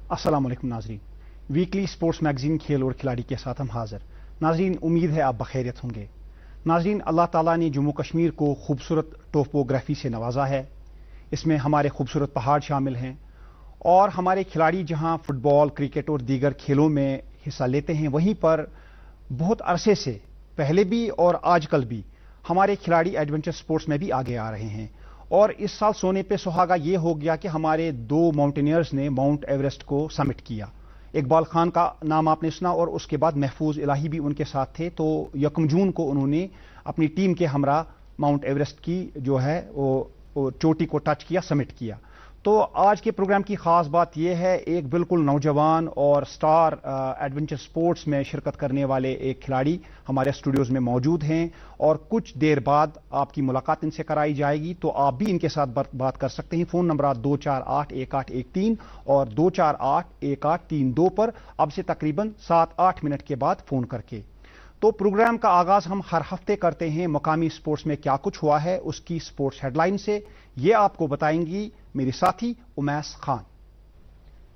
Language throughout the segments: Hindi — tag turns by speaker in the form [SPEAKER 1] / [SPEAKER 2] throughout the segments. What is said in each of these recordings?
[SPEAKER 1] अस्सलाम वालेकुम नाजरीन। वीकली स्पोर्ट्स मैगजीन खेल और खिलाड़ी के साथ हम हाजिर। नाजरीन, उम्मीद है आप बखैरियत होंगे। नाजरीन, अल्लाह ताला ने जम्मू कश्मीर को खूबसूरत टोपोग्राफी से नवाजा है। इसमें हमारे खूबसूरत पहाड़ शामिल हैं और हमारे खिलाड़ी जहां फुटबॉल, क्रिकेट और दीगर खेलों में हिस्सा लेते हैं, वहीं पर बहुत अरसे से पहले भी और आजकल भी हमारे खिलाड़ी एडवेंचर स्पोर्ट्स में भी आगे आ रहे हैं। और इस साल सोने पे सुहागा ये हो गया कि हमारे दो माउंटेनियर्स ने माउंट एवरेस्ट को समिट किया। इकबाल खान का नाम आपने सुना और उसके बाद महफूज इलाही भी उनके साथ थे। तो 1 जून को उन्होंने अपनी टीम के हमरा माउंट एवरेस्ट की जो है वो चोटी को टच किया, समिट किया। तो आज के प्रोग्राम की खास बात यह है, एक बिल्कुल नौजवान और स्टार एडवेंचर स्पोर्ट्स में शिरकत करने वाले एक खिलाड़ी हमारे स्टूडियोज में मौजूद हैं और कुछ देर बाद आपकी मुलाकात इनसे कराई जाएगी। तो आप भी इनके साथ बात कर सकते हैं। फोन नंबर 2481813 और 2481832 पर अब से तकरीबन 7-8 मिनट के बाद फोन करके। तो प्रोग्राम का आगाज हम हर हफ्ते करते हैं मकामी स्पोर्ट्स में क्या कुछ हुआ है उसकी स्पोर्ट्स हेडलाइन से। ये आपको बताएंगी मेरी साथी उमैस खान।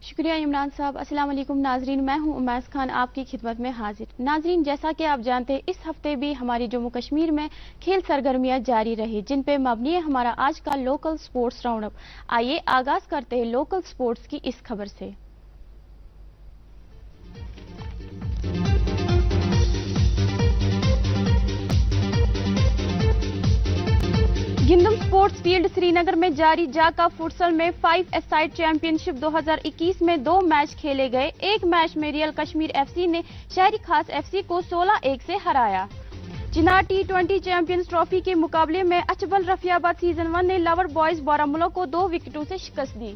[SPEAKER 2] शुक्रिया इमरान साहब। अस्सलाम वालेकुम नाजरीन, मैं हूं उमैस खान आपकी खिदमत में हाजिर। नाजरीन, जैसा कि आप जानते हैं, इस हफ्ते भी हमारी जम्मू कश्मीर में खेल सरगर्मियां जारी रही, जिन पे मबनी है हमारा आज का लोकल स्पोर्ट्स राउंड अप। आइए आगाज करते हैं लोकल स्पोर्ट्स की इस खबर से। गिंदम स्पोर्ट्स फील्ड श्रीनगर में जारी जाका फुटसल में 5 एसाइड चैंपियनशिप 2021 में 2 मैच खेले गए। एक मैच में रियल कश्मीर एफसी ने शहरी खास एफसी को 16-1 से हराया। चिनार T20 चैंपियंस ट्रॉफी के मुकाबले में अचबल रफियाबाद सीजन 1 ने लवर बॉयज बारामूला को 2 विकेटों से शिकस्त दी।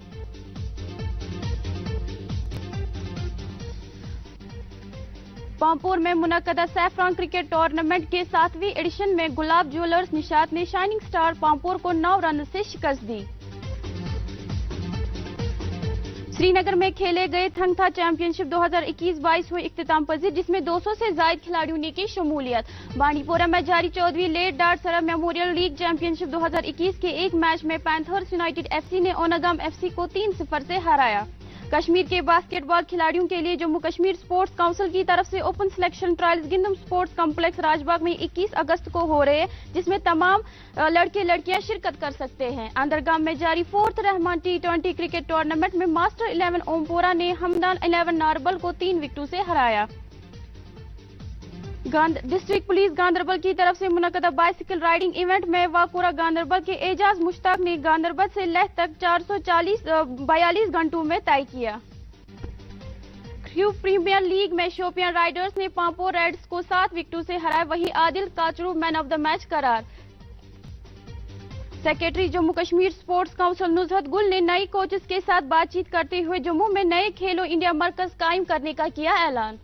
[SPEAKER 2] पामपुर में मुनक्कदा सैफरान क्रिकेट टूर्नामेंट के 7वीं एडिशन में गुलाब ज्वेलर्स निशात ने शाइनिंग स्टार पामपुर को 9 रन से शिकस्त दी। श्रीनगर में खेले गए थंगथा चैंपियनशिप 2021-22 हुई इख्तिताम पजीर, जिसमें 200 से ज्यादा खिलाड़ियों ने की शमूलियत। बांडीपोरा में जारी 14वीं लेट डार्ट सरा मेमोरियल लीग चैंपियनशिप 2021 के एक मैच में पैंथर्स यूनाइटेड एफसी ने ओनागाम एफसी को 3-0 से हराया। कश्मीर के बास्केटबॉल खिलाड़ियों के लिए जम्मू कश्मीर स्पोर्ट्स काउंसिल की तरफ से open selection trials Gindun sports complex Rajbagh में 21 अगस्त को हो रहे हैं, जिसमें तमाम लड़के लड़कियां शिरकत कर सकते हैं। अंदरगाम में जारी 4th Rahman T20 cricket tournament में मास्टर 11 ओमपोरा ने हमदान 11 नारबल को 3 विकेटों से हराया। डिस्ट्रिक्ट पुलिस गांधरबल की तरफ से मुनक्कदा बाइसिकल राइडिंग इवेंट में वाकुरा गांधरबल के एजाज मुश्ताक ने गांधरबल से लेह तक 442 घंटों में तय किया। क्यू प्रीमियर लीग में शोपियां राइडर्स ने पांपो रेड्स को 7 विकेटों से हराया। वहीं Adil Kachroo man of the match करार। Secretary Jammu Kashmir sports council Nuzhat Gul ने नई कोचेस के साथ बातचीत करते हुए जम्मू में नए खेलो इंडिया मरकज कायम करने का किया ऐलान।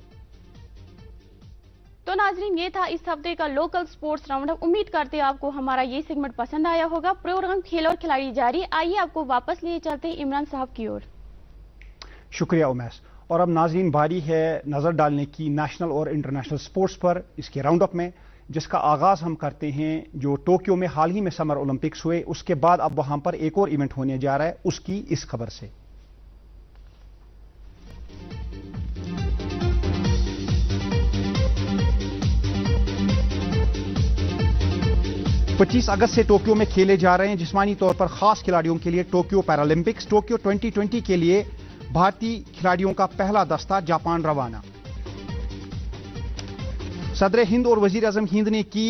[SPEAKER 2] तो नाजरीन, ये था इस हफ्ते का लोकल स्पोर्ट्स राउंड अप। उम्मीद करते हैं आपको हमारा ये सेगमेंट पसंद आया होगा। प्रोग्राम खेल और खिलाड़ी जारी। आइए आपको वापस लिए चलते हैं इमरान साहब की ओर।
[SPEAKER 1] शुक्रिया उमैस। और अब नाजरीन बारी है नजर डालने की नेशनल और इंटरनेशनल स्पोर्ट्स पर इसके राउंड अप में, जिसका आगाज हम करते हैं जो टोक्यो में हाल ही में समर ओलंपिक्स हुए। उसके बाद अब वहां पर एक और इवेंट होने जा रहा है, उसकी इस खबर से। 25 अगस्त से टोक्यो में खेले जा रहे हैं जिस्मानी तौर पर खास खिलाड़ियों के लिए टोक्यो पैरालंपिक्स। टोक्यो 2020 के लिए भारतीय खिलाड़ियों का पहला दस्ता जापान रवाना। सदर हिंद और वजीर आजम हिंद ने की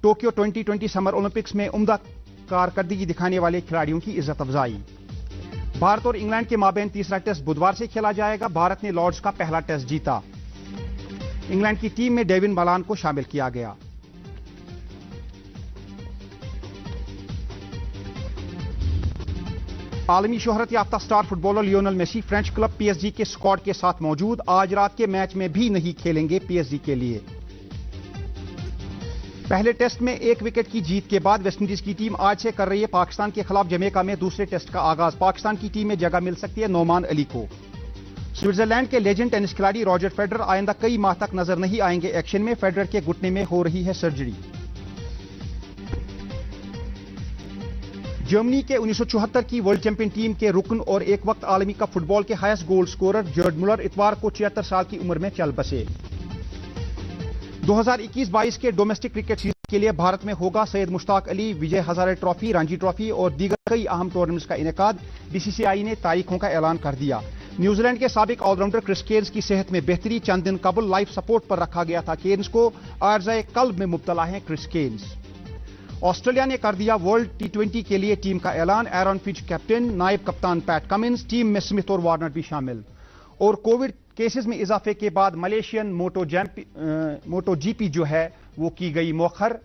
[SPEAKER 1] टोक्यो 2020 समर ओलंपिक्स में उम्दा कारकर्दगी दिखाने वाले खिलाड़ियों की इज्जत अफजाई। भारत और इंग्लैंड के माबेन तीसरा टेस्ट बुधवार से खेला जाएगा। भारत ने लॉर्ड्स का पहला टेस्ट जीता। इंग्लैंड की टीम में डेविन बालान को शामिल किया गया। आलमी शोहरत याफ्ता star footballer Lionel Messi French club PSG के स्क्वाड के साथ मौजूद। आज रात के मैच में भी नहीं खेलेंगे PSG के लिए। पहले टेस्ट में 1 विकेट की जीत के बाद वेस्टइंडीज की टीम आज से कर रही है पाकिस्तान के खिलाफ जमैका में दूसरे टेस्ट का आगाज। पाकिस्तान की टीम में जगह मिल सकती है नोमान अली को। स्विट्जरलैंड के लेजेंड टेनिस खिलाड़ी रॉजर फेडरर आइंदा कई माह तक नजर नहीं आएंगे एक्शन में। फेडरर के घुटने में हो रही है सर्जरी। जर्मनी के 1974 की वर्ल्ड चैंपियन टीम के रुकन और एक वक्त आलमी कप फुटबॉल के हाईएस्ट गोल स्कोरर जर्ड मुलर इतवार को 76 साल की उम्र में चल बसे। 2021-22 के डोमेस्टिक क्रिकेट सीजन के लिए भारत में होगा सैयद मुश्ताक अली विजय हजारे ट्रॉफी, रणजी ट्रॉफी और दीगर कई अहम टूर्नामेंट्स का इनेकाद। बीसीसीआई ने तारीखों का ऐलान कर दिया। न्यूजीलैंड के साबिक ऑलराउंडर क्रिस केन्स की सेहत में बेहतरी, चंद दिन कबल लाइफ सपोर्ट पर रखा गया था केन्स को। आर्ज़ाए कल्ब में मुब्तला हैं क्रिस केन्स। ऑस्ट्रेलिया ने कर दिया वर्ल्ड टी20 के लिए टीम का ऐलान। एरन फिंच कैप्टन, नायब कप्तान पैट कमिंस, टीम में स्मिथ और वार्नर भी शामिल। और कोविड केसेस में इजाफे के बाद मलेशियन मोटो जीपी जो है वो की गई मौखर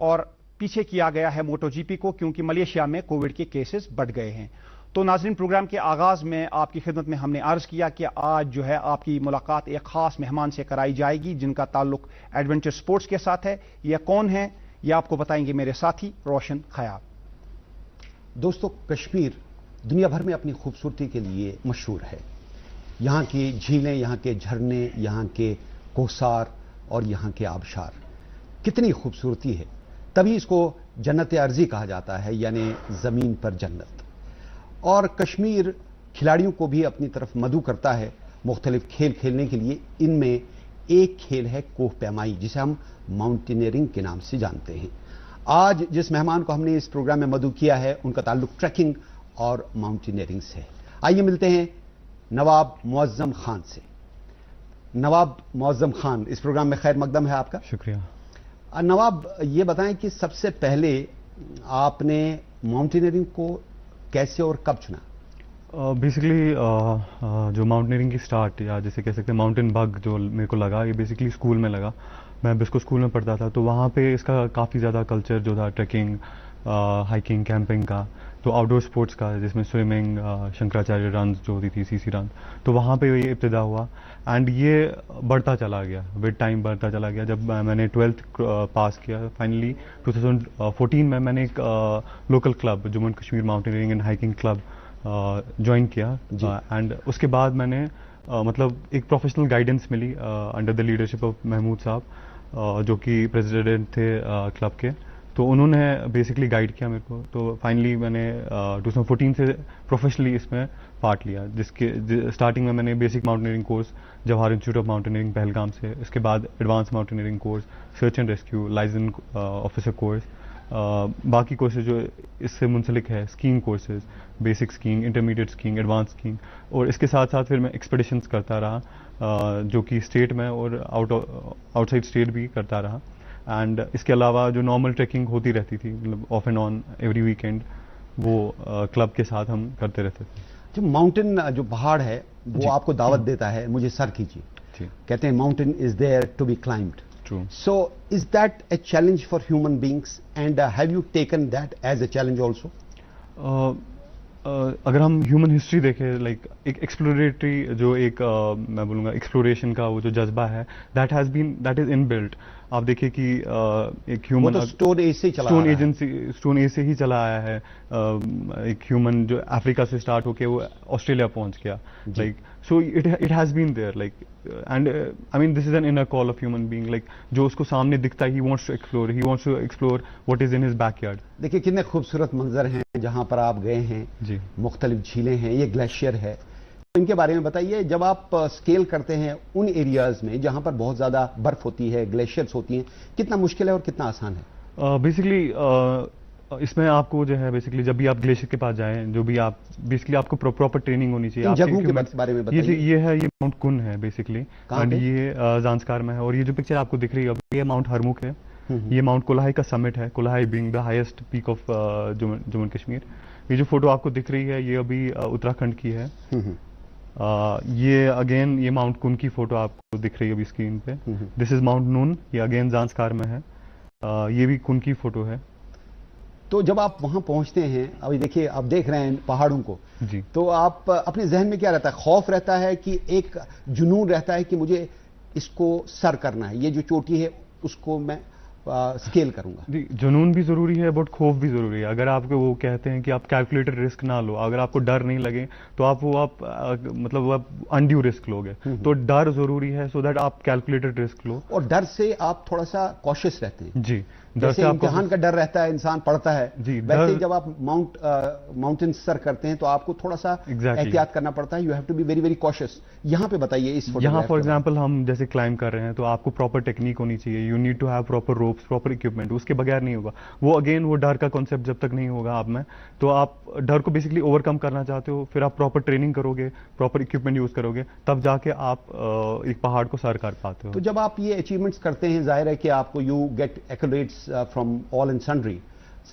[SPEAKER 1] और पीछे किया गया है मोटो जीपी को, क्योंकि मलेशिया में कोविड के केसेस बढ़ गए हैं। तो नाज़रीन, प्रोग्राम के आगाज में आपकी खिदमत में हमने अर्ज किया कि आज जो है आपकी मुलाकात एक खास मेहमान से कराई जाएगी जिनका ताल्लुक एडवेंचर स्पोर्ट्स के साथ है। यह कौन है यह आपको बताएंगे मेरे साथी रोशन खयाल।
[SPEAKER 3] दोस्तों, कश्मीर दुनिया भर में अपनी खूबसूरती के लिए मशहूर है। यहाँ की झीलें, यहाँ के झरने, यहाँ के कोसार और यहाँ के आबशार, कितनी खूबसूरती है। तभी इसको जन्नत अर्जी कहा जाता है, यानी ज़मीन पर जन्नत। और कश्मीर खिलाड़ियों को भी अपनी तरफ मदऊ करता है मुख्तलिफ खेल खेलने के लिए। इनमें एक खेल है कोह पैमाई, जिसे हम माउंटेनियरिंग के नाम से जानते हैं। आज जिस मेहमान को हमने इस प्रोग्राम में मदऊ किया है उनका ताल्लुक ट्रैकिंग और माउंटेनियरिंग से है। आइए मिलते हैं नवाब मुअज़्ज़म खान से। नवाब मुअज़्ज़म खान, इस प्रोग्राम में खैर मकदम है आपका।
[SPEAKER 4] शुक्रिया।
[SPEAKER 3] नवाब, ये बताएं कि सबसे पहले आपने माउंटेनियरिंग को कैसे और कब चुना?
[SPEAKER 4] बेसिकली जो माउंटेनियरिंग की स्टार्ट, या जैसे कह सकते हैं माउंटेन बग जो मेरे को लगा, ये बेसिकली स्कूल में लगा। मैं बिस्को स्कूल में पढ़ता था, तो वहाँ पे इसका काफ़ी ज़्यादा कल्चर जो था ट्रैकिंग, हाइकिंग, कैंपिंग का, तो आउटडोर स्पोर्ट्स का, जिसमें स्विमिंग, शंकराचार्य रन जो होती थी, सीसी रन, तो वहाँ पे ये इब्तिदा हुआ। एंड ये बढ़ता चला गया, विद टाइम बढ़ता चला गया। जब मैंने 12th पास किया फाइनली 2014 में, मैंने एक local club Jammu and Kashmir mountaineering and hiking club join किया। एंड उसके बाद मैंने मतलब एक प्रोफेशनल गाइडेंस मिली under the leadership of Mahmood Sahab, जो कि प्रेसिडेंट थे क्लब के। तो उन्होंने बेसिकली गाइड किया मेरे को। तो फाइनली मैंने 2014 से प्रोफेशनली इसमें पार्ट लिया, जिसके स्टार्टिंग में मैंने basic mountaineering course Jawahar institute of mountaineering Pahalgam से, इसके बाद advance mountaineering course, search and rescue, licence officer course, बाकी कोर्सेज जो इससे मुंसलिक है, skiing courses, basic skiing, intermediate skiing, advance skiing. और इसके साथ साथ फिर मैं एक्सपेडिशंस करता रहा, जो कि स्टेट में और आउटसाइड स्टेट भी करता रहा। एंड इसके अलावा जो नॉर्मल ट्रैकिंग होती रहती थी, मतलब of and on every weekend, वो क्लब के साथ हम करते रहते थे।
[SPEAKER 3] जो माउंटेन, जो पहाड़ है, वो आपको दावत देता है, मुझे सर कीजिए। कहते हैं mountain is there to be climbed.
[SPEAKER 4] True.
[SPEAKER 3] So is that a challenge for human beings, and have you taken that as a challenge also?
[SPEAKER 4] अगर हम ह्यूमन हिस्ट्री देखें, लाइक एक एक्सप्लोरेटरी जो एक मैं बोलूँगा एक्सप्लोरेशन का वो जो जज्बा है, दैट इज इनबिल्ट। आप देखिए कि एक ह्यूमन
[SPEAKER 3] स्टोन एज से
[SPEAKER 4] ही चला आया है। एक ह्यूमन जो अफ्रीका से स्टार्ट होके वो ऑस्ट्रेलिया पहुंच गया, like so it has been there, like and I mean this is an inner call of human being, like जो उसको सामने दिखता है, he wants to explore what is in his backyard.
[SPEAKER 3] देखिए कितने खूबसूरत मंजर हैं जहां पर आप गए हैं
[SPEAKER 4] जी।
[SPEAKER 3] मुख्तलिफ झीलें हैं, ये ग्लेशियर है, इनके बारे में बताइए। जब आप स्केल करते हैं उन एरियाज में जहां पर बहुत ज्यादा बर्फ होती है, ग्लेशियर्स होती हैं, कितना मुश्किल है और कितना आसान है?
[SPEAKER 4] बेसिकली इसमें आपको जो है, बेसिकली जब भी आप ग्लेशियर के पास जाएं, जो भी आप बेसिकली आपको प्रॉपर ट्रेनिंग होनी चाहिए।
[SPEAKER 3] जगहों के बारे में बताइए।
[SPEAKER 4] ये है, ये माउंट कुन है बेसिकली, एंड ये ज़ांस्कार में है। और ये जो पिक्चर आपको दिख रही है, ये माउंट हरमुख है। ये माउंट कोलाहाई का समिट है, Kolahoi being the highest peak of Jammu and Kashmir. ये जो फोटो आपको दिख रही है, ये अभी उत्तराखंड की है। ये अगेन ये माउंट कुन की फोटो आपको दिख रही है अभी स्क्रीन पे। दिस इज माउंट नून, ये अगेन ज़ांस्कार में है। ये भी कुन की फोटो है।
[SPEAKER 3] तो जब आप वहां पहुंचते हैं, अभी देखिए आप देख रहे हैं पहाड़ों को
[SPEAKER 4] जी,
[SPEAKER 3] तो आप अपने जहन में क्या रहता है? खौफ रहता है कि एक जुनून रहता है कि मुझे इसको सर करना है, ये जो चोटी है उसको मैं स्केल करूंगा?
[SPEAKER 4] जी, जुनून भी जरूरी है बट खौफ भी जरूरी है। अगर आपको वो कहते हैं कि आप कैलकुलेटेड रिस्क ना लो, अगर आपको डर नहीं लगे तो आप मतलब आप अनड्यू रिस्क लोगे। तो डर जरूरी है, सो दैट आप कैलकुलेटेड रिस्क लो।
[SPEAKER 3] और डर से आप थोड़ा सा कॉशियस रहते हैं।
[SPEAKER 4] जी,
[SPEAKER 3] जैसे इम्तिहान का डर रहता है, इंसान पढ़ता है,
[SPEAKER 4] जी,
[SPEAKER 3] वैसे ही जब आप माउंटेन सर करते हैं तो आपको थोड़ा सा एहतियात करना पड़ता है। You have to be very very cautious. यहाँ पे बताइए इस फोटोग्राफ।
[SPEAKER 4] यहाँ फॉर एग्जांपल हम जैसे क्लाइंब कर रहे हैं तो आपको प्रॉपर टेक्निक होनी चाहिए, you need to have proper ropes, proper equipment, उसके बगैर नहीं होगा। वो अगेन वो डर का कॉन्सेप्ट जब तक नहीं होगा आप में, तो आप डर को बेसिकली ओवरकम करना चाहते हो, फिर आप प्रॉपर ट्रेनिंग करोगे, प्रॉपर इक्विपमेंट यूज करोगे, तब जाके आप एक पहाड़ को सर कर पाते हो।
[SPEAKER 3] तो जब आप ये अचीवमेंट्स करते हैं, जाहिर है कि आपको you get accolades from all and sundry,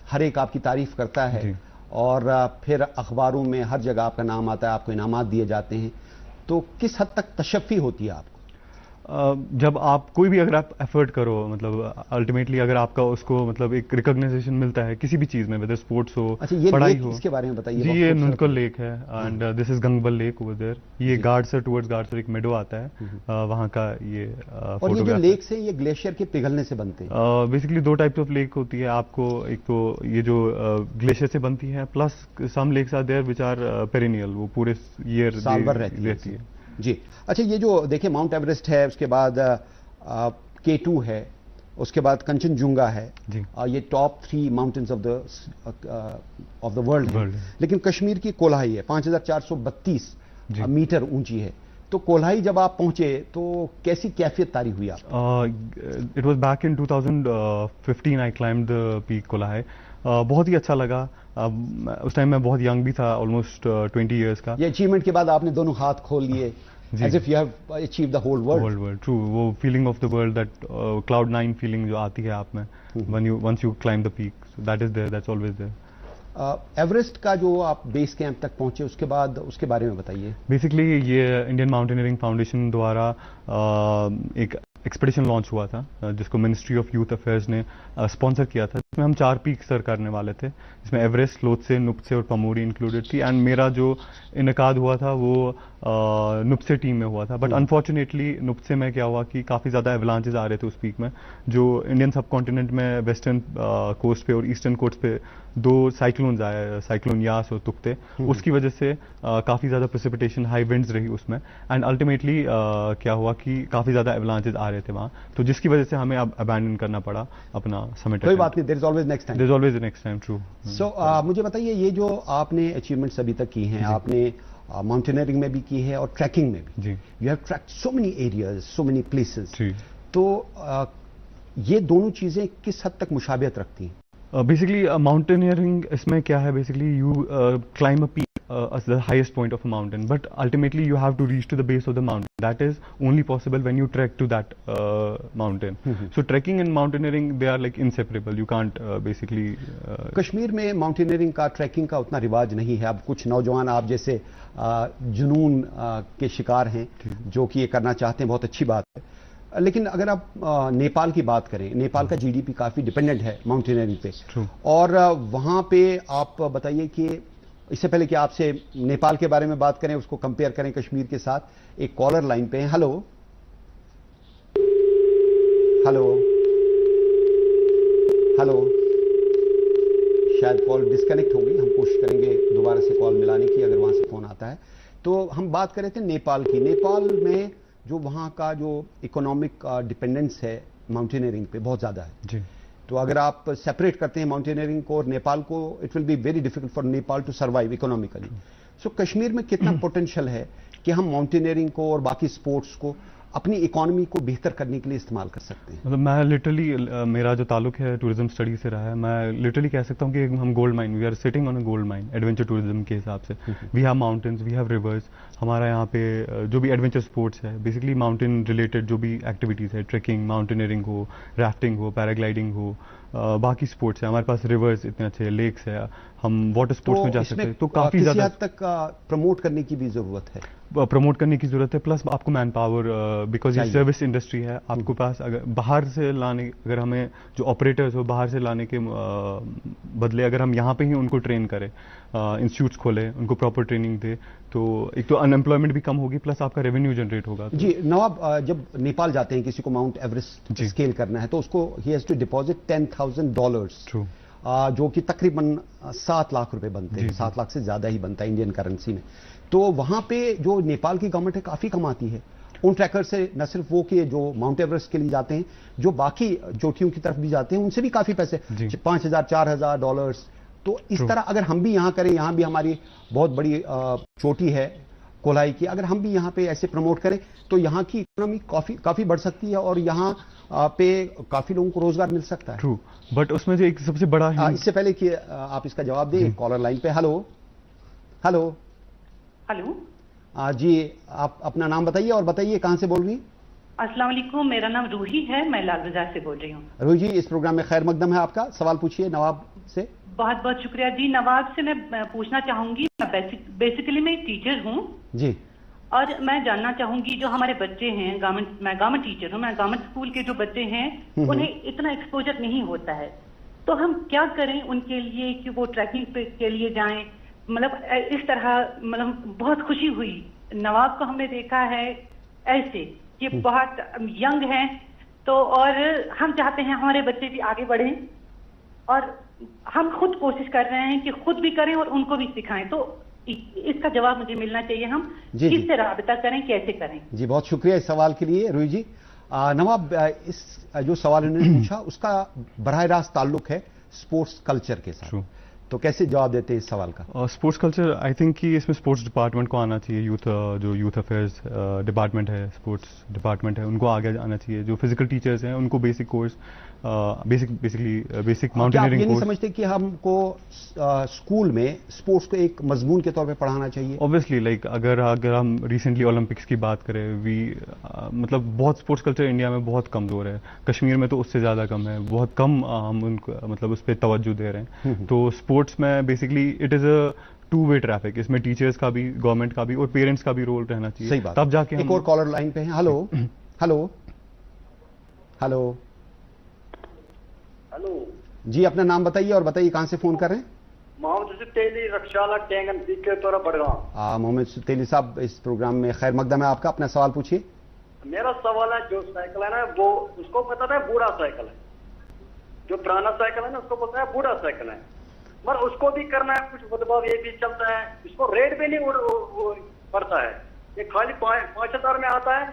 [SPEAKER 3] हर एक आपकी तारीफ करता है और फिर अखबारों में हर जगह आपका नाम आता है, आपको इनामात दिए जाते हैं। तो किस हद तक तशफ़ी होती है आपको?
[SPEAKER 4] जब आप कोई भी अगर आप एफर्ट करो, मतलब अल्टीमेटली अगर आपका उसको मतलब एक रिकॉग्नाइजेशन मिलता है किसी भी चीज में, वेदर स्पोर्ट्स हो,
[SPEAKER 3] अच्छा, ये
[SPEAKER 4] पढ़ाई
[SPEAKER 3] लेक,
[SPEAKER 4] हो।
[SPEAKER 3] इसके बारे में बताइए।
[SPEAKER 4] जी, ये नुनकल लेक है and this is Gangbal lake over there. ये गार्डसर टुवर्ड्स गार्डसर एक मेडो आता है, वहाँ का ये
[SPEAKER 3] और ये जो लेक्स हैं ये ग्लेशियर के पिघलने से बनते हैं।
[SPEAKER 4] बेसिकली दो टाइप्स ऑफ लेक होती है आपको, एक तो ये जो ग्लेशियर से बनती है, plus some lakes are there which are perennial, वो पूरे ईयर
[SPEAKER 3] साल भर रहती है। जी, अच्छा, ये जो देखिए माउंट एवरेस्ट है, उसके बाद K2 है, उसके बाद कंचनजुंगा है, ये top 3 mountains of the world है। लेकिन कश्मीर की कोल्हाई है 5432 मीटर ऊंची है। तो कोल्हाई जब आप पहुंचे तो कैसी कैफियत तारी हुई आप?
[SPEAKER 4] It was back in 2015 I climb the peak Kolahoi. बहुत ही अच्छा लगा। उस टाइम मैं बहुत यंग भी था, ऑलमोस्ट 20 इयर्स का।
[SPEAKER 3] ये अचीवमेंट के बाद आपने दोनों हाथ खोल लिए, as if you have achieved the whole world.
[SPEAKER 4] True, वो feeling of the world, that cloud 9 feeling जो आती है आप में once you climb the peak, so that is there, that's always there.
[SPEAKER 3] Everest का जो आप बेस कैंप तक पहुंचे उसके बाद उसके बारे में बताइए।
[SPEAKER 4] बेसिकली ये इंडियन माउंटेनियरिंग फाउंडेशन द्वारा एक एक्सपेडिशन लॉन्च हुआ था, जिसको मिनिस्ट्री ऑफ यूथ अफेयर्स ने स्पॉन्सर किया था, जिसमें हम 4 पीक सर करने वाले थे, जिसमें एवरेस्ट, लोत्से, नुप्से और पमोरी इंक्लूडेड थी। एंड मेरा जो इनकाद हुआ था वो नुप्से टीम में हुआ था, बट अनफॉर्चुनेटली नुप्से में क्या हुआ कि काफ़ी ज़्यादा एवलांचेस आ रहे थे उस पीक में, जो इंडियन सब कॉन्टिनेंट में वेस्टर्न कोस्ट पे और ईस्टर्न कोस्ट पे 2 साइक्लोन्स आए, साइक्लोन यास और तुक्ते, उसकी वजह से काफ़ी ज़्यादा प्रेसिपिटेशन, हाई विंड्स रही उसमें, एंड अल्टीमेटली क्या हुआ कि काफ़ी ज़्यादा एवलांचेस आ रहे थे वहाँ, तो जिसकी वजह से हमें अब अबैंडन करना पड़ा अपना समिट।
[SPEAKER 3] कोई बात नहीं, there is always next time.
[SPEAKER 4] There is always next time, true.
[SPEAKER 3] So मुझे बताइए, ये जो आपने अचीवमेंट्स अभी तक की हैं, आपने माउंटेनियरिंग में भी की है और ट्रैकिंग में भी, you have tracked so many areas, so many places, तो ये दोनों चीजें किस हद तक मुशाबियत रखती हैं?
[SPEAKER 4] बेसिकली माउंटेनियरिंग इसमें क्या है, basically you climb a peak as the highest point of a mountain, but ultimately you have to reach to the base of the mountain. That is only possible when you trek to that mountain. So trekking and mountaineering, they are like inseparable. You can't basically
[SPEAKER 3] Kashmir में माउंटेनियरिंग का, ट्रैकिंग का उतना रिवाज नहीं है। अब कुछ नौजवान आप जैसे जुनून के शिकार हैं जो कि ये करना चाहते हैं, बहुत अच्छी बात है। लेकिन अगर आप नेपाल की बात करें, नेपाल का जीडीपी काफी डिपेंडेंट है माउंटेनियरिंग पे, और वहां पे आप बताइए कि इससे पहले कि आपसे नेपाल के बारे में बात करें, उसको कंपेयर करें कश्मीर के साथ, एक कॉलर लाइन पे है। हेलो हेलो हेलो, शायद कॉल डिस्कनेक्ट हो गई, हम कोशिश करेंगे दोबारा से कॉल मिलाने की अगर वहां से फोन आता है। तो हम बात कर रहे थे नेपाल की। नेपाल में जो वहां का जो इकोनॉमिक डिपेंडेंस है माउंटेनियरिंग पे बहुत ज्यादा है जी। तो अगर आप सेपरेट करते हैं माउंटेनियरिंग को और नेपाल को, it will be very difficult for Nepal to survive economically. So Kashmir में कितना पोटेंशियल है कि हम माउंटेनियरिंग को और बाकी स्पोर्ट्स को अपनी इकोनॉमी को बेहतर करने के लिए इस्तेमाल कर सकते हैं?
[SPEAKER 4] मतलब मैं लिटरली, मेरा जो ताल्लुक है टूरिज्म स्टडी से रहा है, मैं लिटरली कह सकता हूँ कि हम gold mine, we are sitting on a gold mine adventure tourism के हिसाब से। We have mountains, we have rivers. हमारा यहाँ पे जो भी एडवेंचर स्पोर्ट्स है, बेसिकली माउंटेन रिलेटेड जो भी एक्टिविटीज़ है, ट्रेकिंग, माउंटेनियरिंग हो, राफ्टिंग हो, पैराग्लाइडिंग हो, बाकी स्पोर्ट्स है, हमारे पास रिवर्स इतने अच्छे, लेक्स है, हम वाटर स्पोर्ट्स में जा सकते हैं। तो काफी ज्यादा
[SPEAKER 3] हद तक प्रमोट करने की भी जरूरत है,
[SPEAKER 4] प्रमोट करने की जरूरत है। प्लस आपको मैन पावर, बिकॉज ये सर्विस इंडस्ट्री है, आपको पास अगर बाहर से लाने, अगर हमें जो ऑपरेटर्स हो बाहर से लाने के बदले अगर हम यहाँ पे ही उनको ट्रेन करें, इंस्टीट्यूट्स खोले, उनको प्रॉपर ट्रेनिंग दे, तो एक तो अनएम्प्लॉयमेंट भी कम होगी, प्लस आपका रेवेन्यू जनरेट होगा। तो
[SPEAKER 3] जी नवाब, जब नेपाल जाते हैं किसी को माउंट एवरेस्ट स्केल करना है, तो उसको ही हैज टू डिपॉजिट $10,000, जो कि तकरीबन 7 लाख रुपए बनते हैं, 7 लाख से ज्यादा ही बनता है इंडियन करेंसी में। तो वहां पे जो नेपाल की गवर्नमेंट है काफी कमाती है, उन ट्रैकर से न सिर्फ वो कि जो माउंट एवरेस्ट के लिए जाते हैं, जो बाकी चोटियों की तरफ भी जाते हैं, उनसे भी काफी पैसे, $5,000-4,000। तो इस तरह अगर हम भी यहाँ करें, यहाँ भी हमारी बहुत बड़ी चोटी है कोलाई की, अगर हम भी यहाँ पे ऐसे प्रमोट करें तो यहाँ की इकोनॉमी काफी बढ़ सकती है और यहाँ पे काफी लोगों को रोजगार मिल सकता है।
[SPEAKER 4] ट्रू, बट उसमें जो एक सबसे बड़ा
[SPEAKER 3] इससे पहले कि आप इसका जवाब दें, कॉलर लाइन पे। हेलो हेलो
[SPEAKER 5] हेलो
[SPEAKER 3] जी, आप अपना नाम बताइए और बताइए कहां से बोल रही हैं?
[SPEAKER 5] अस्सलाम वालेकुम, मेरा नाम रूही है, मैं लाल बाजार से बोल रही हूँ।
[SPEAKER 3] रूही जी, इस प्रोग्राम में खैर मकदम है आपका। सवाल पूछिए नवाब से।
[SPEAKER 5] बहुत बहुत शुक्रिया जी। नवाब से मैं पूछना चाहूंगी, मैं बेसिकली मैं टीचर हूँ
[SPEAKER 3] जी,
[SPEAKER 5] और मैं जानना चाहूंगी जो हमारे बच्चे हैं, मैं गवर्नमेंट टीचर हूँ, मैं गवर्नमेंट स्कूल के जो बच्चे हैं उन्हें इतना एक्सपोजर नहीं होता है, तो हम क्या करें उनके लिए कि वो ट्रैकिंग के लिए जाएं। मतलब इस तरह, मतलब बहुत खुशी हुई, नवाब को हमने देखा है ऐसे कि बहुत यंग हैं, तो और हम चाहते हैं हमारे बच्चे भी आगे बढ़ें और हम खुद कोशिश कर रहे हैं कि खुद भी करें और उनको भी सिखाएं। तो इसका जवाब मुझे मिलना चाहिए, हम किससे राबता करें, कैसे करें?
[SPEAKER 3] जी, बहुत शुक्रिया इस सवाल के लिए रूही जी। नवाब, इस जो सवाल उन्होंने पूछा उसका बराह रास्त ताल्लुक है स्पोर्ट्स कल्चर के साथ, तो कैसे जवाब देते हैं इस सवाल का?
[SPEAKER 4] स्पोर्ट्स कल्चर, आई थिंक कि इसमें स्पोर्ट्स डिपार्टमेंट को आना चाहिए। जो यूथ अफेयर्स डिपार्टमेंट है, स्पोर्ट्स डिपार्टमेंट है, उनको आगे आना चाहिए। जो फिजिकल टीचर्स हैं उनको basic course, basic mountaineering
[SPEAKER 3] course. नहीं
[SPEAKER 4] कोर्स।
[SPEAKER 3] समझते कि हमको स्कूल में स्पोर्ट्स को एक मजमून के तौर पे पढ़ाना चाहिए?
[SPEAKER 4] ऑब्वियसली, लाइक अगर हम रिसेंटली ओलंपिक्स की बात करें, मतलब बहुत स्पोर्ट्स कल्चर इंडिया में बहुत कमजोर है। कश्मीर में तो उससे ज्यादा कम है, बहुत कम हम उनको मतलब उस पर तवज्जो दे रहे हैं। तो स्पोर्ट्स में basically it is a two way traffic, इसमें टीचर्स का भी, गवर्नमेंट का भी और पेरेंट्स का भी रोल रहना चाहिए।
[SPEAKER 3] सही बात।
[SPEAKER 4] तब जाके
[SPEAKER 3] एक और कॉलर लाइन पे है। हेलो हेलो हेलो
[SPEAKER 6] हेलो
[SPEAKER 3] जी, अपना नाम बताइए और बताइए कहां से फोन कर रहे हैं?
[SPEAKER 6] मोहम्मद तेली रक्षाला टेंगन के तौर बड़गांव।
[SPEAKER 3] मोहम्मद तेली साहब, इस प्रोग्राम में खैर मकदम है आपका। अपना सवाल पूछिए।
[SPEAKER 6] मेरा सवाल है, जो साइकिल है ना वो उसको पता है बूढ़ा साइकिल है, जो पुराना साइकिल है ना उसको पता है बूढ़ा साइकिल है, मगर उसको भी करना है कुछ बदलाव, ये भी चलता है, इसको रेट भी नहीं पड़ता है, ये खाली 5,000 में आता है,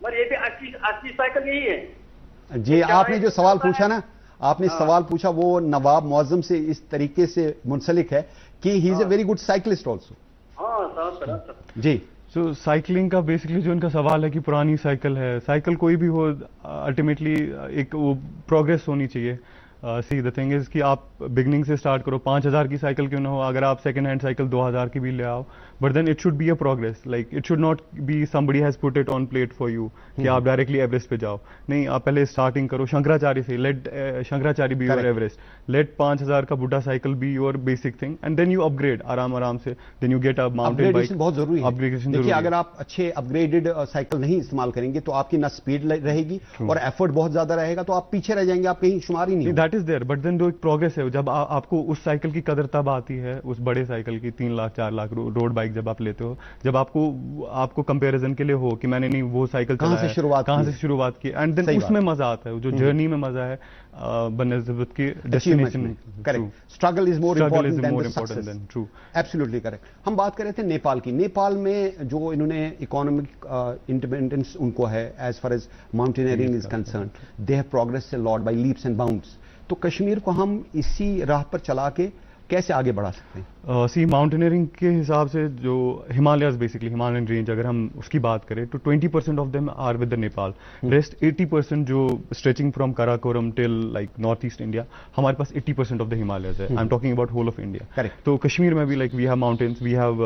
[SPEAKER 6] मगर ये भी 80 साइकिल यही है
[SPEAKER 3] जी। आपने जो सवाल पूछा ना, आपने सवाल पूछा वो नवाब मुअज्जम से इस तरीके से मुंसलिक है कि he is a very good cyclist also.
[SPEAKER 6] हाँ सर
[SPEAKER 3] जी।
[SPEAKER 4] सो साइकिलिंग का बेसिकली जो इनका सवाल है कि पुरानी साइकिल है, साइकिल कोई भी हो, अल्टीमेटली एक वो प्रोग्रेस होनी चाहिए। सी द थिंग इज कि आप बिगनिंग से स्टार्ट करो, 5,000 की साइकिल क्यों ना हो, अगर आप सेकंड हैंड साइकिल 2,000 की भी ले आओ, but then it should be a progress. Like it should not be somebody has put it on plate for you कि आप डायरेक्टली एवरेस्ट पे जाओ। नहीं, आप पहले स्टार्टिंग करो शंकराचार्य से, let Shankaracharya be your Everest, let 5,000 का बुढ़ा cycle be your basic thing, and then you upgrade आराम से, then you get a mountain bike.
[SPEAKER 3] बहुत जरूरी है।
[SPEAKER 4] अपग्रेडेशन
[SPEAKER 3] देखिए, अगर आप अच्छे अपग्रेडेड साइकिल नहीं इस्तेमाल करेंगे तो आपकी ना स्पीड रहेगी और एफर्ट बहुत ज्यादा रहेगा, तो आप पीछे रह जाएंगे, आप कहीं शुमार ही नहीं।
[SPEAKER 4] That is there, but then जो एक प्रोग्रेस है, जब आपको उस साइकिल की कदर तब आती है, उस बड़े साइकिल की 3 लाख 4 लाख रोड बाइक जब आप लेते हो, जब आपको कंपैरिजन के लिए हो कि मैंने नहीं वो साइकिल
[SPEAKER 3] कहां से
[SPEAKER 4] शुरुआत की, एंड देन उसमें मजा आता है, जो जर्नी में मजा है बनस्बत की destination.
[SPEAKER 3] Correct. Struggle is more important than true. Absolutely correct. हम बात कर रहे थे नेपाल की। नेपाल में जो इन्होंने इकोनॉमिक इंडिपेंडेंस उनको है, as far as mountaineering is concern, they have progress a lot by leaps and bounds. तो कश्मीर को हम इसी राह पर चला के कैसे आगे बढ़ा सकते हैं?
[SPEAKER 4] सी माउंटेनियरिंग के हिसाब से जो हिमालयस, बेसिकली हिमालयन रेंज अगर हम उसकी बात करें तो 20% of them are with the Nepal, rest 80% जो stretching from Karakoram till like north east India, हमारे पास 80% ऑफ द हिमालयस है। I am talking about whole of India.
[SPEAKER 3] Correct.
[SPEAKER 4] तो कश्मीर में भी like we have mountains, we have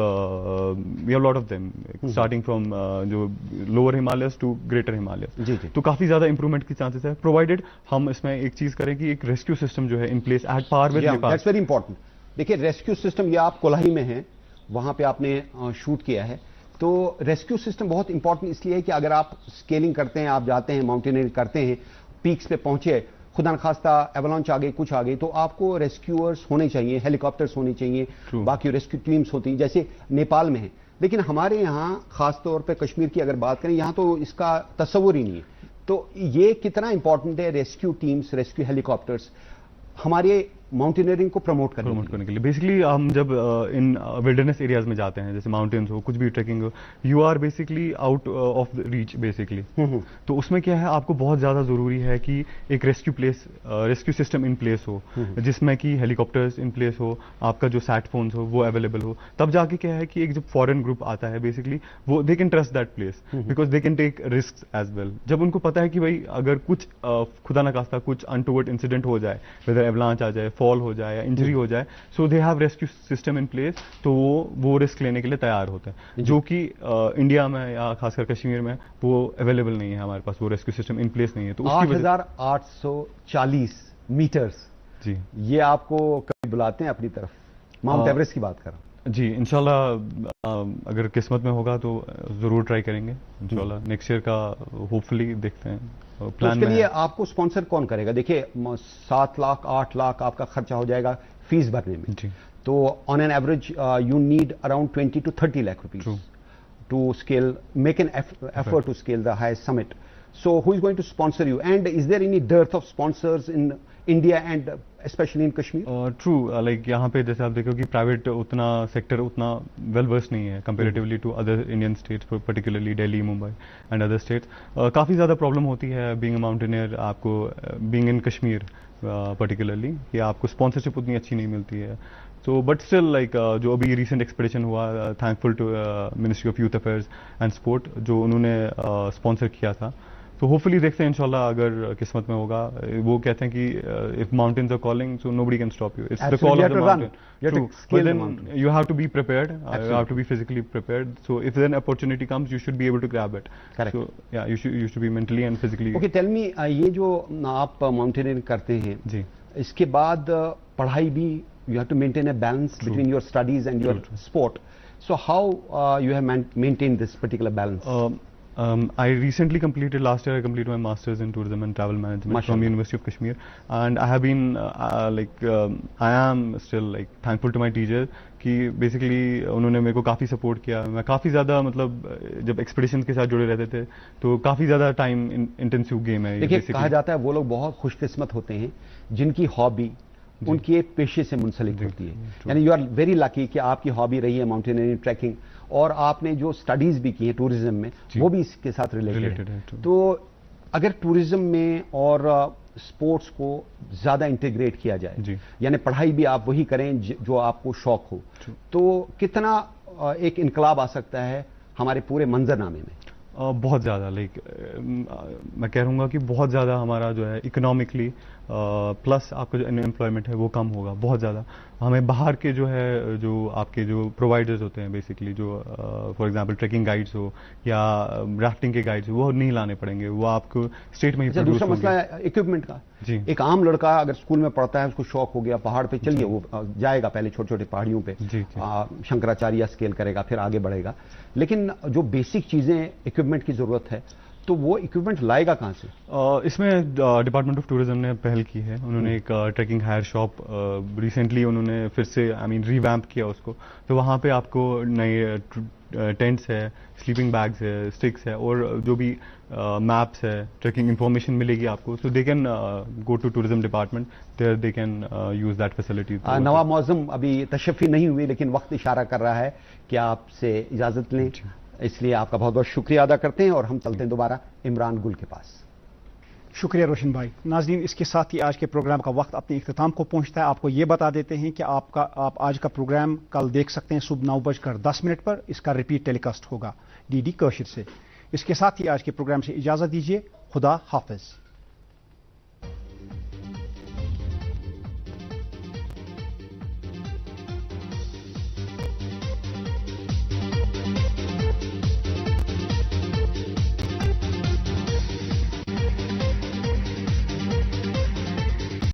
[SPEAKER 4] lot of them, starting from जो lower Himalayas to greater Himalayas.
[SPEAKER 3] जी।
[SPEAKER 4] तो काफी ज्यादा इंप्रूवमेंट की चांसेस है, प्रोवाइडेड हम इसमें एक चीज करें कि एक रेस्क्यू सिस्टम जो है in place at par with Nepal.
[SPEAKER 3] That's very important. देखिए, रेस्क्यू सिस्टम, ये आप कोलाही में हैं, वहां पे आपने शूट किया है, तो रेस्क्यू सिस्टम बहुत इंपॉर्टेंट इसलिए है कि अगर आप स्केलिंग करते हैं, आप जाते हैं माउंटेनियरिंग करते हैं, पीक्स पे पहुंचे, खुदा न खास्ता एवलांच आ गई, कुछ आ गई, तो आपको रेस्क्यूअर्स होने चाहिए, हेलीकॉप्टर्स होने चाहिए, बाकी रेस्क्यू टीम्स होती हैं, जैसे नेपाल में है। लेकिन हमारे यहाँ खासतौर पर कश्मीर की अगर बात करें, यहाँ तो इसका तस्वुर ही नहीं है। तो ये कितना इंपॉर्टेंट है, रेस्क्यू टीम्स, रेस्क्यू हेलीकॉप्टर्स। हमारे माउंटेनियरिंग को प्रमोट करने
[SPEAKER 4] के लिए बेसिकली हम जब इन विल्डरनेस एरियाज में जाते हैं, जैसे माउंटेन्स हो, कुछ भी ट्रेकिंग हो, you are basically out of reach basically. तो उसमें क्या है, आपको बहुत ज़्यादा ज़रूरी है कि एक रेस्क्यू सिस्टम इन प्लेस हो, जिसमें कि हेलीकॉप्टर्स इन प्लेस हो, आपका जो सैट फोन्स हो वो अवेलेबल हो। तब जाके क्या है कि एक जब फॉरेन ग्रुप आता है बेसिकली, वो they can trust that place because they can take risk as well. जब उनको पता है कि भाई अगर कुछ खुदा ना खास्ता कुछ अनटुवर्ड इंसिडेंट हो जाए, वेदर एवलांच आ जाए, फॉल हो जाए या इंजरी हो जाए, so they have rescue system in place, तो वो रिस्क लेने के लिए तैयार होता है, जो कि इंडिया में या खासकर कश्मीर में वो अवेलेबल नहीं है। हमारे पास वो रेस्क्यू सिस्टम इन प्लेस नहीं है। तो
[SPEAKER 3] 8,840 मीटर्स जी, ये आपको कभी बुलाते हैं अपनी तरफ? माउंट एवरेस्ट की बात कर रहा हूं
[SPEAKER 4] जी। इंशाल्लाह अगर किस्मत में होगा तो जरूर ट्राई करेंगे इंशाल्लाह। नेक्स्ट ईयर का होपफुली देखते हैं।
[SPEAKER 3] तो उसके लिए आपको स्पॉन्सर कौन करेगा? देखिए 7 लाख 8 लाख आपका खर्चा हो जाएगा फीस भरने में जी। तो on an average you need around 20 to 30 lakh rupees to scale, make an effort to scale the highest summit. So who is going to sponsor you, and is there any dearth of sponsors in India and especially in Kashmir?
[SPEAKER 4] True, like यहाँ पे जैसे आप देखो कि प्राइवेट उतना सेक्टर उतना वेल वर्स नहीं है comparatively to other Indian states, particularly Delhi, Mumbai and other states. काफ़ी ज़्यादा प्रॉब्लम होती है बीइंग अ माउंटेनियर, आपको बीइंग इन कश्मीर पर्टिकुलरली, कि आपको स्पॉन्सरशिप उतनी अच्छी नहीं मिलती है। तो बट स्टिल लाइक जो अभी रिसेंट एक्सपेडिशन हुआ, thankful to ministry of youth affairs and sport जो उन्होंने स्पॉन्सर किया था। तो होपफुली देखते हैं इंशाल्लाह, अगर किस्मत में होगा। वो कहते हैं कि if mountains are calling so nobody can stop you, it's the call of the mountain. But then you have to be prepared. You have to be physically prepared. So if then opportunity comes, you should be able to grab it.
[SPEAKER 3] Correct.
[SPEAKER 4] So yeah, you should be mentally and physically.
[SPEAKER 3] Okay, tell me, ये जो आप माउंटेनियरिंग करते हैं जी, इसके बाद पढ़ाई भी, you have to maintain a balance between your studies and your sport. So how you have maintained this particular balance?
[SPEAKER 4] I recently completed, last year I completed my Masters in Tourism and Travel Management from University of Kashmir, and I have been I am still like thankful to my teacher कि बेसिकली उन्होंने मेरे को काफ़ी सपोर्ट किया। मैं काफ़ी ज़्यादा मतलब जब एक्सपीडिशन के साथ जुड़े रहते थे तो काफ़ी ज़्यादा टाइम इंटेंसिव गेम है।
[SPEAKER 3] देखिए कहा जाता है वो लोग बहुत खुशकिस्मत होते हैं जिनकी हॉबी उनके पेशे से मुंसलिक होती है। यानी यू आर वेरी लकी कि आपकी हॉबी रही है माउंटेनियरिंग, ट्रैकिंग, और आपने जो स्टडीज भी की है टूरिज्म में वो भी इसके साथ रिलेटेड है। तो अगर टूरिज्म में और स्पोर्ट्स को ज्यादा इंटीग्रेट किया जाए, यानी पढ़ाई भी आप वही करें जो आपको शौक हो, तो कितना एक इनकलाब आ सकता है हमारे पूरे मंजरनामे में?
[SPEAKER 4] बहुत ज़्यादा, लाइक मैं कह रहूँगा कि बहुत ज़्यादा हमारा जो है इकोनॉमिकली प्लस आपका जो अनएम्प्लॉयमेंट है वो कम होगा बहुत ज़्यादा। हमें बाहर के जो है जो आपके जो प्रोवाइडर्स होते हैं बेसिकली, जो फॉर एग्जांपल ट्रैकिंग गाइड्स हो या राफ्टिंग के गाइड्स हो, वो नहीं लाने पड़ेंगे, वो आपको स्टेट में ही प्रोड्यूस
[SPEAKER 3] होंगे। दूसरा मसला है इक्विपमेंट का जी। एक आम लड़का अगर स्कूल में पढ़ता है, उसको शौक हो गया पहाड़ पे, चलिए वो जाएगा पहले छोटे छोटे पहाड़ियों पे, शंकराचार्य स्केल करेगा, फिर आगे बढ़ेगा, लेकिन जो बेसिक चीजें इक्विपमेंट की जरूरत है तो वो इक्विपमेंट लाएगा कहां से?
[SPEAKER 4] इसमें डिपार्टमेंट ऑफ टूरिज्म ने पहल की है। उन्होंने एक ट्रैकिंग हायर शॉप रिसेंटली उन्होंने फिर से रिवैम्प किया उसको। तो वहां पे आपको नए टेंट्स है, स्लीपिंग बैग्स है, स्टिक्स है, और जो भी मैप्स है, ट्रैकिंग इंफॉर्मेशन मिलेगी आपको। So they can go to tourism department, there they can use that facility.
[SPEAKER 3] Nawab Moazzam अभी तशफ़ी नहीं हुई, लेकिन वक्त इशारा कर रहा है कि आपसे इजाजत लें, इसलिए आपका बहुत बहुत शुक्रिया अदा करते हैं और हम चलते हैं दोबारा इमरान गुल के पास।
[SPEAKER 1] शुक्रिया रोशन भाई। नाजरीन, इसके साथ ही आज के प्रोग्राम का वक्त अपने इख्तिताम को पहुंचता है। आपको ये बता देते हैं कि आप आज का प्रोग्राम कल देख सकते हैं सुबह 9:10 पर। इसका रिपीट टेलीकास्ट होगा DD कशिर से। इसके साथ ही आज के प्रोग्राम से इजाजत दीजिए। खुदा हाफिज।